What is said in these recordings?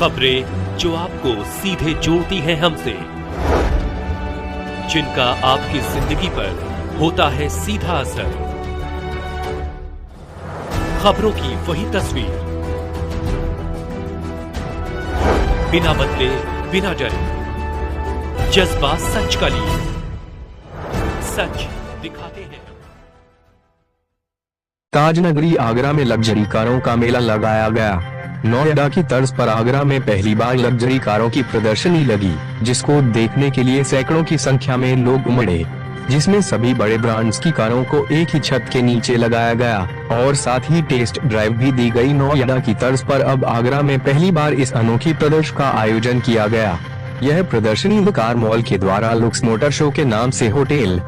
खबरें जो आपको सीधे जोड़ती हैं हमसे, जिनका आपकी जिंदगी पर होता है सीधा असर। खबरों की वही तस्वीर, बिना बदले बिना डरे, जज्बा सच का लिए, सच दिखाते हैं। ताजनगरी आगरा में लग्जरी कारों का मेला लगाया गया। नोएडा की तर्ज पर आगरा में पहली बार लग्जरी कारों की प्रदर्शनी लगी, जिसको देखने के लिए सैकड़ों की संख्या में लोग उमड़े, जिसमें सभी बड़े ब्रांड्स की कारों को एक ही छत के नीचे लगाया गया और साथ ही टेस्ट ड्राइव भी दी गई। नोएडा की तर्ज पर अब आगरा में पहली बार इस अनोखी प्रदर्शनी का आयोजन किया गया। यह प्रदर्शनी कार मॉल के द्वारा लुक्स मोटर शो के नाम से होटल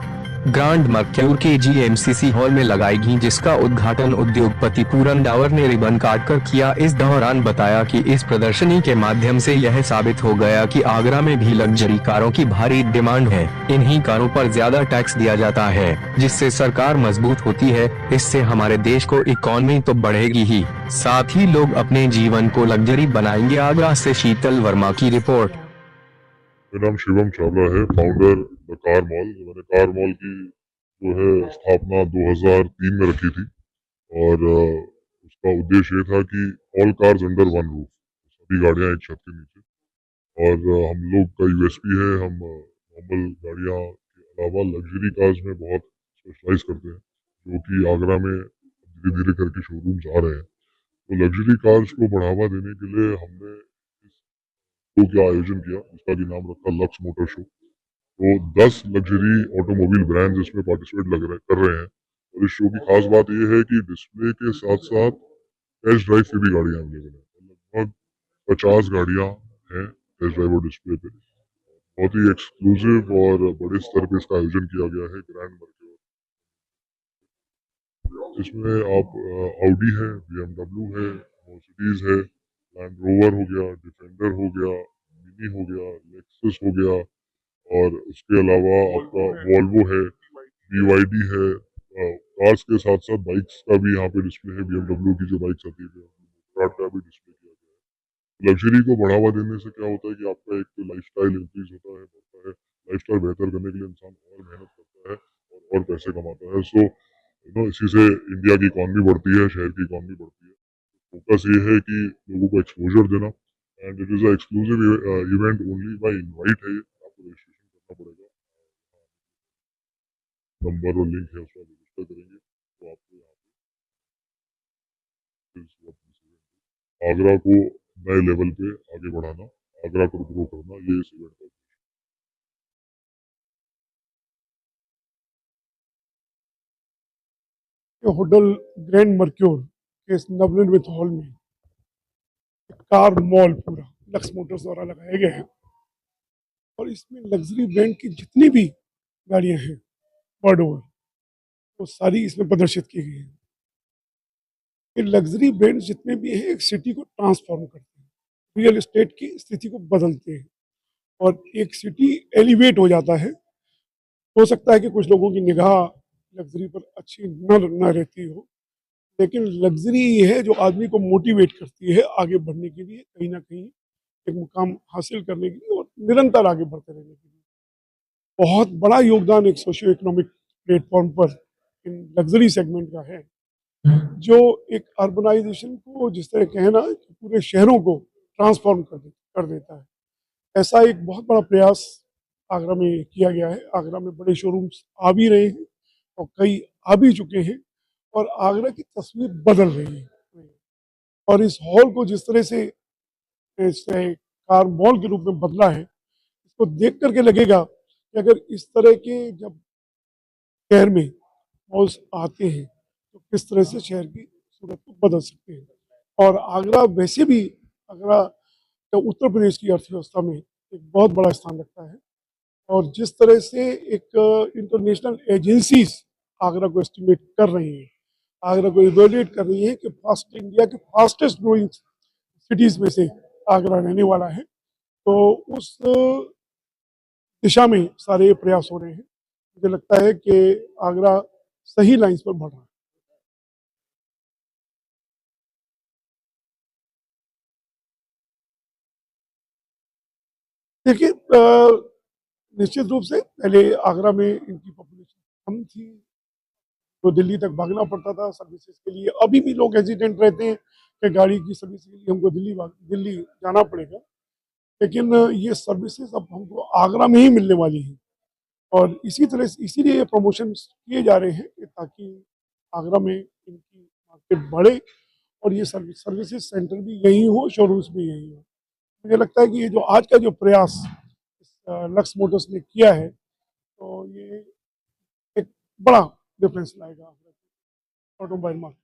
ग्रांड मर्क्यूर के GMCC हॉल में लगाई गई, जिसका उद्घाटन उद्योगपति पूरन डावर ने रिबन काटकर किया। इस दौरान बताया कि इस प्रदर्शनी के माध्यम से यह साबित हो गया कि आगरा में भी लग्जरी कारों की भारी डिमांड है। इन्हीं कारों पर ज्यादा टैक्स दिया जाता है, जिससे सरकार मजबूत होती है। इससे हमारे देश को इकोनॉमी तो बढ़ेगी ही, साथ ही लोग अपने जीवन को लग्जरी बनाएंगे। आगरा से शीतल वर्मा की रिपोर्ट। मेरा नाम शिवम चावला है, फाउंडर द कार मॉल। मैंने कार मॉल की जो है स्थापना 2003 में रखी थी और उसका उद्देश्य ये था कि all cars under one roof, सभी गाड़ियां एक छत के नीचे। और हम लोग का यूएसपी है, हम नॉर्मल गाड़ियां के अलावा लग्जरी कार्स में बहुत स्पेशलाइज करते हैं, जो कि आगरा में धीरे धीरे करके शोरूम्स आ रहे हैं। तो लग्जरी कार्स को बढ़ावा देने के लिए हमने इस शो का आयोजन किया, जिसका भी नाम रखा लक्स मोटर शो। तो 10 लग्जरी ऑटोमोबाइल ब्रांड्स इसमें पार्टिसिपेट कर रहे हैं। और इस शो की खास बात यह है कि डिस्प्ले के साथ साथ टेस्ट ड्राइव की भी गाड़ियां अवेलेबल है। लगभग 50 गाड़ियां हैं टेस्ट ड्राइव और डिस्प्ले पे। बहुत ही एक्सक्लूसिव और बड़े स्तर पे इसका आयोजन किया गया है ग्रैंड मर्क्यूरी। इसमें आप ऑडी है, BMW है, मर्सिडीज है, लैंड रोवर हो गया, डिफेंडर हो गया, मिनी हो गया, लेक्सस हो गया, और उसके अलावा आपका वॉल्वो है, BYD है। कार्स के साथ साथ बाइक्स का भी यहाँ पे डिस्प्ले है। BMW की जो बाइक्स आती है का भी डिस्प्ले किया गया है। लग्जरी को बढ़ावा देने से क्या होता है कि आपका एक तो लाइफस्टाइल इंक्रीज होता है, बढ़ता है। लाइफस्टाइल बेहतर करने के लिए इंसान और मेहनत करता है और पैसे कमाता है। सो इसी से इंडिया की इकॉनमी बढ़ती है, शहर की इकॉनमी बढ़ती है। फोकस ये है कि लोगों को एक्सपोजर देना, and it is a exclusive event only by invite है। ये आपको रजिस्ट्रेशन करना पड़ेगा, नंबर और लिंक है, उसका रजिस्टर करेंगे तो आपको यहाँ पे आगरा को नए लेवल पे आगे बढ़ाना, आगरा को ग्रो करना, ये इस इवेंट का। होटल ग्रैंड मर्क्यूर के इस नवनिर्मित हॉल में कार मॉल पूरा लक्स मोटर्स द्वारा लगाया गया है और इसमें लग्जरी ब्रांड की जितनी भी गाड़ियां हैं वर्ल्ड ओवर, वो सारी इसमें प्रदर्शित की गई हैं। ये लग्जरी ब्रांड जितने भी हैं एक सिटी को ट्रांसफॉर्म करते हैं, रियल एस्टेट की स्थिति को बदलते हैं और एक सिटी एलिवेट हो जाता है। हो सकता है कि कुछ लोगों की निगाह लग्जरी पर अच्छी न रहती हो, लेकिन लग्जरी ये है जो आदमी को मोटिवेट करती है आगे बढ़ने के लिए, कहीं ना कहीं एक मुकाम हासिल करने के लिए और निरंतर आगे बढ़ते रहने के लिए। बहुत बड़ा योगदान एक सोशियो इकोनॉमिक प्लेटफॉर्म पर इन लग्जरी सेगमेंट का है, जो एक अर्बनाइजेशन को जिस तरह कहना पूरे शहरों को ट्रांसफॉर्म कर देता है। ऐसा एक बहुत बड़ा प्रयास आगरा में किया गया है। आगरा में बड़े शोरूम्स आ भी रहे हैं और कई आ भी चुके हैं और आगरा की तस्वीर बदल रही है। और इस हॉल को जिस तरह से कार मॉल के रूप में बदला है, इसको देख करके लगेगा कि अगर इस तरह के जब शहर में मॉल्स आते हैं तो किस तरह से शहर की सूरत को बदल सकते हैं। और आगरा वैसे भी आगरा तो उत्तर प्रदेश की अर्थव्यवस्था में एक बहुत बड़ा स्थान रखता है और जिस तरह से एक इंटरनेशनल एजेंसीज आगरा को एस्टिमेट कर रही हैं, आगरा को इवेल्युएट कर रही है कि इंडिया के फास्टेस्ट ग्रोइंग सिटीज में से आगरा रहने वाला है। तो उस दिशा में सारे प्रयास हो रहे हैं। मुझे लगता है कि आगरा सही लाइंस पर बढ़ रहा है। देखिए निश्चित रूप से पहले आगरा में इनकी पॉपुलेशन कम थी, तो दिल्ली तक भागना पड़ता था सर्विसेज के लिए। अभी भी लोग हेजिटेंट रहते हैं कि गाड़ी की सर्विस के लिए हमको दिल्ली जाना पड़ेगा, लेकिन ये सर्विसेज अब हमको आगरा में ही मिलने वाली हैं। और इसी तरह से इसीलिए ये प्रमोशन किए जा रहे हैं कि ताकि आगरा में इनकी मार्केट बढ़े और ये सर्विसेज सेंटर भी यही हो, शोरूम्स भी यही हो। मुझे लगता है कि ये जो आज का जो प्रयास लक्स मोटर्स ने किया है, तो ये एक बड़ा डिफरेंस लाएगा ऑटोमोबाइल मार्केट।